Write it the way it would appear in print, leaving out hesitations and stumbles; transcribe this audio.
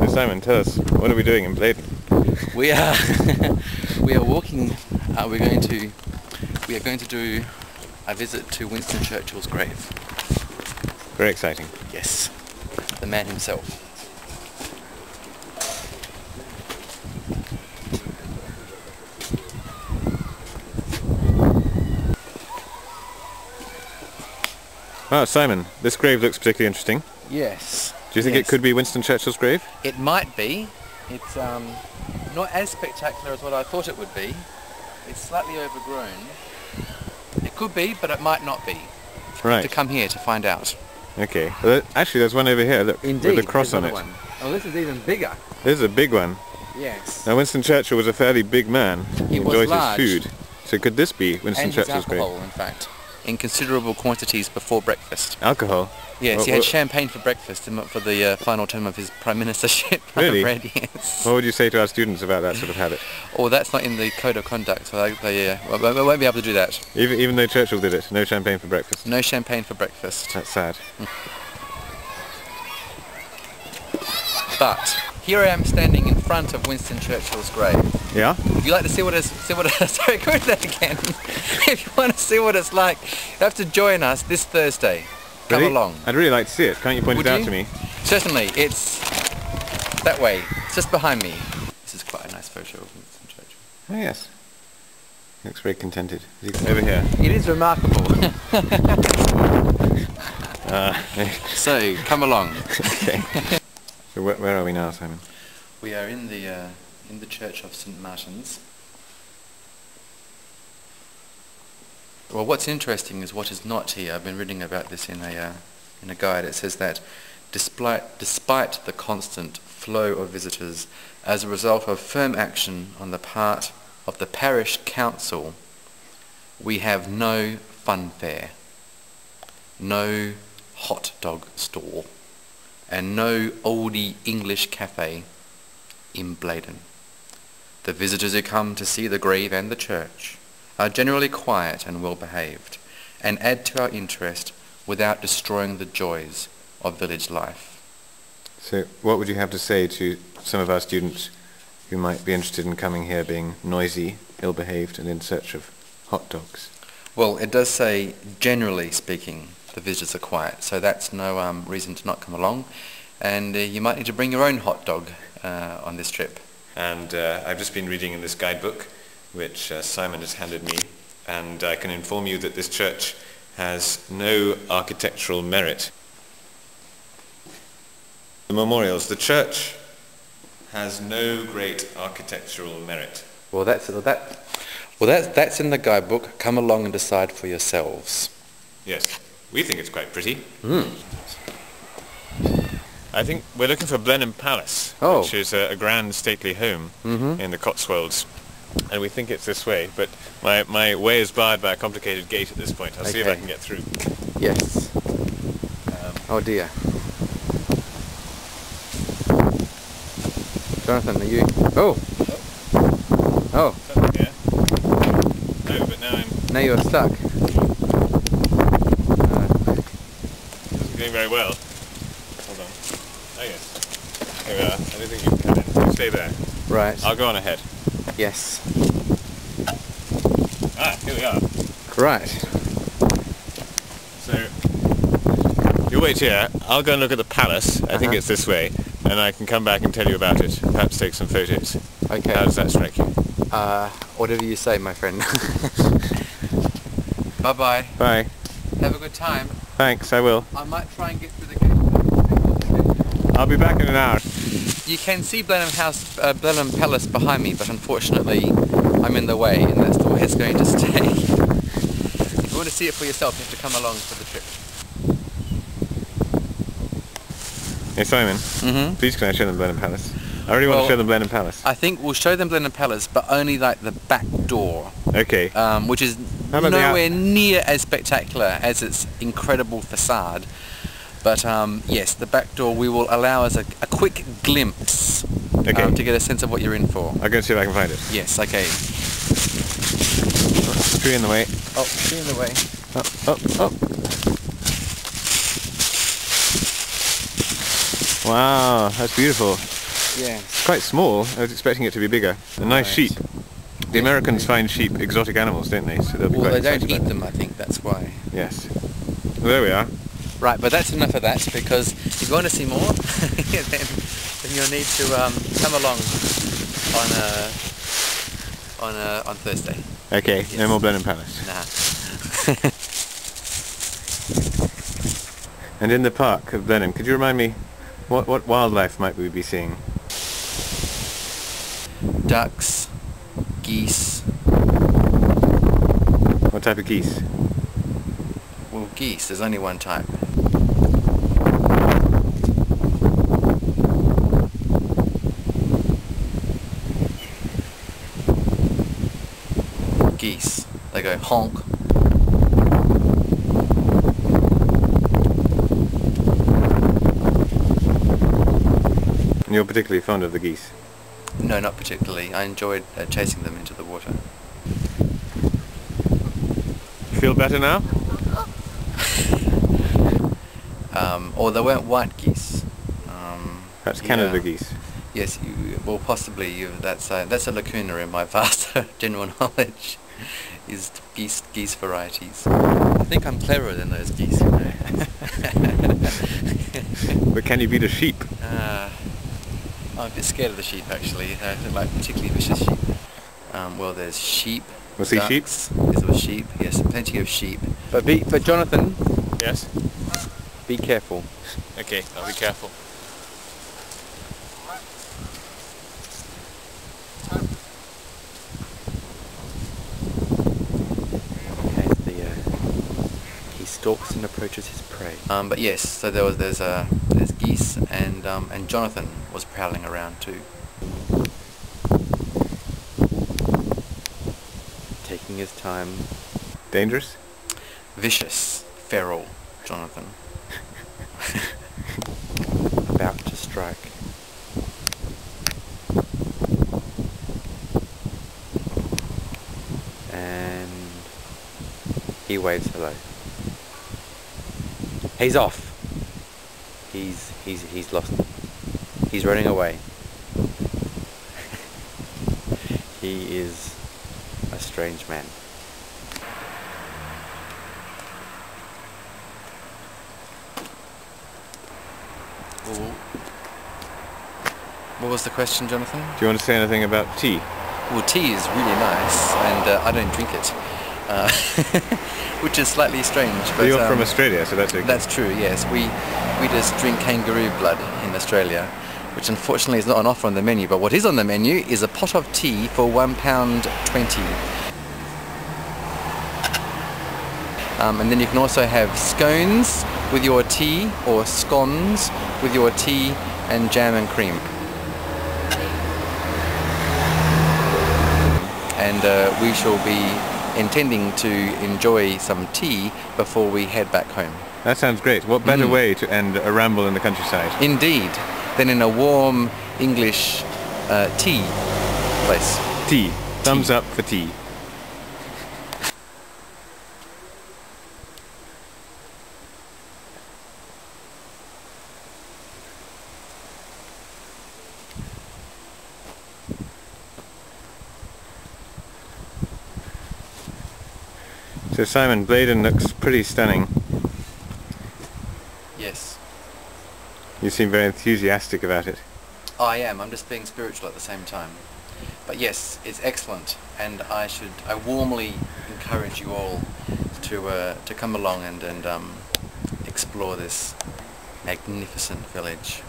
So Simon, tell us, what are we doing in Bladon? We are we are walking. We are going to do a visit to Winston Churchill's grave. Very exciting. Yes, the man himself. Ah, Simon, this grave looks particularly interesting. Yes. Do you think it could be Winston Churchill's grave? It might be. It's not as spectacular as what I thought it would be. It's slightly overgrown. It could be, but it might not be. Right. To come here to find out. Okay. Well, actually, there's one over here, look, Indeed, with a cross on it. one. Oh, this is even bigger. This is a big one. Yes. Now, Winston Churchill was a fairly big man. He enjoyed his food. So could this be Winston Churchill's grave? And his alcohol, in fact, in considerable quantities before breakfast. Alcohol? Yes, he had champagne for breakfast for the final term of his prime ministership. Really? Yes. What would you say to our students about that sort of habit? Oh, that's not in the code of conduct, so they won't be able to do that. Even though Churchill did it, no champagne for breakfast? No champagne for breakfast. That's sad. But here I am standing in front of Winston Churchill's grave. Yeah? If you like to see what sorry, go into that again. If you want to see what it's like, you have to join us this Thursday. Come along. I'd really like to see it. Can't you point it out to me? Certainly. It's that way. It's just behind me. This is quite a nice photo of Winston Churchill. Oh yes. He looks very contented. Over here. It is remarkable. So, come along. Okay. So where are we now, Simon? We are in the church of St. Martin's. Well, what's interesting is what is not here. I've been reading about this in a guide. It says that despite the constant flow of visitors, as a result of firm action on the part of the parish council, we have no fun fair, no hot dog stall, and no oldie English cafe in Bladon. The visitors who come to see the grave and the church are generally quiet and well behaved, and add to our interest without destroying the joys of village life. So what would you have to say to some of our students who might be interested in coming here being noisy, ill-behaved and in search of hot dogs? Well, it does say, generally speaking, the visitors are quiet, so that's no reason to not come along, and you might need to bring your own hot dog on this trip. And I've just been reading in this guidebook which Simon has handed me, and I can inform you that this church has no architectural merit. The memorials, the church has no great architectural merit. Well, that's in the guidebook. Come along and decide for yourselves. Yes, we think it's quite pretty. Mm. I think we're looking for Blenheim Palace, which is a grand stately home in the Cotswolds. And we think it's this way, but my way is barred by a complicated gate at this point. I'll see if I can get through. Yes. Oh dear. Jonathan, are you... Oh! Oh! Yeah. No, but now you're stuck. It isn't going very well. Hold on. Oh yes. Here we are. I don't think you can come in. You stay there. Right. I'll go on ahead. Yes. Ah, here we are. Right. So, you wait here. I'll go and look at the palace. I think it's this way. And I can come back and tell you about it. Perhaps take some photos. Okay. How does that strike you? Whatever you say, my friend. Bye-bye. Bye. Have a good time. Thanks, I will. I might try and get through the gate. I'll be back in an hour. You can see Blenheim Palace behind me, but unfortunately I'm in the way, and that's the way it's going to stay. If you want to see it for yourself, you have to come along for the trip. Hey Simon, please can I show them Blenheim Palace? I really want to show them Blenheim Palace. I think we'll show them Blenheim Palace, but only like the back door. Okay. Which is nowhere near as spectacular as its incredible facade. But yes, the back door we will allow us a quick glimpse to get a sense of what you're in for. I'll go and see if I can find it. Yes, okay. Tree in the way. Oh, tree in the way. Oh. Wow, that's beautiful. Yeah. It's quite small. I was expecting it to be bigger. A nice sheep. The Americans find sheep exotic animals, don't they? So they'll be Well, quite they don't excited eat about them, I think, that's why. Yes. Well, there we are. Right, but that's enough of that, because if you want to see more, then you'll need to come along on Thursday. Okay, Yes. no more Blenheim Palace. Nah. And in the park of Blenheim, could you remind me, what wildlife might we be seeing? Ducks, geese. What type of geese? Well, geese, there's only one type. Geese. They go honk. And you're particularly fond of the geese? No, not particularly. I enjoyed chasing them into the water. Feel better now? Or they weren't white geese. Perhaps Canada geese? Yes, well possibly. That's a lacuna in my vast general knowledge, is geese varieties. I think I'm cleverer than those geese, you know. But can you beat a sheep? I'm a bit scared of the sheep, actually. I don't like particularly vicious sheep. Well, there's sheep. Was he sheep? Yes, there was sheep. Yes, plenty of sheep. But Jonathan, Yes. be careful. Okay, I'll be careful. Okay, he stalks and approaches his prey. But yes, so there's geese, and Jonathan was prowling around too. Taking his time. Dangerous? Vicious, feral Jonathan. About to strike. And he waves hello. He's off. He's lost him. He's running away. He is a strange man. What was the question, Jonathan? Do you want to say anything about tea? Well, tea is really nice, and I don't drink it, which is slightly strange. But You're from Australia, so that's okay. That's true. Yes, we just drink kangaroo blood in Australia, which unfortunately is not on offer on the menu. But what is on the menu is a pot of tea for £1.20. And then you can also have scones with your tea, or scones with your tea, and jam and cream. And we shall be intending to enjoy some tea before we head back home. That sounds great. What better way to end a ramble in the countryside? Indeed, than in a warm English tea place. Tea. Thumbs up for tea. So Simon, Bladon looks pretty stunning. Yes. You seem very enthusiastic about it. I am. I'm just being spiritual at the same time. But yes, it's excellent, and I warmly encourage you all to come along and explore this magnificent village.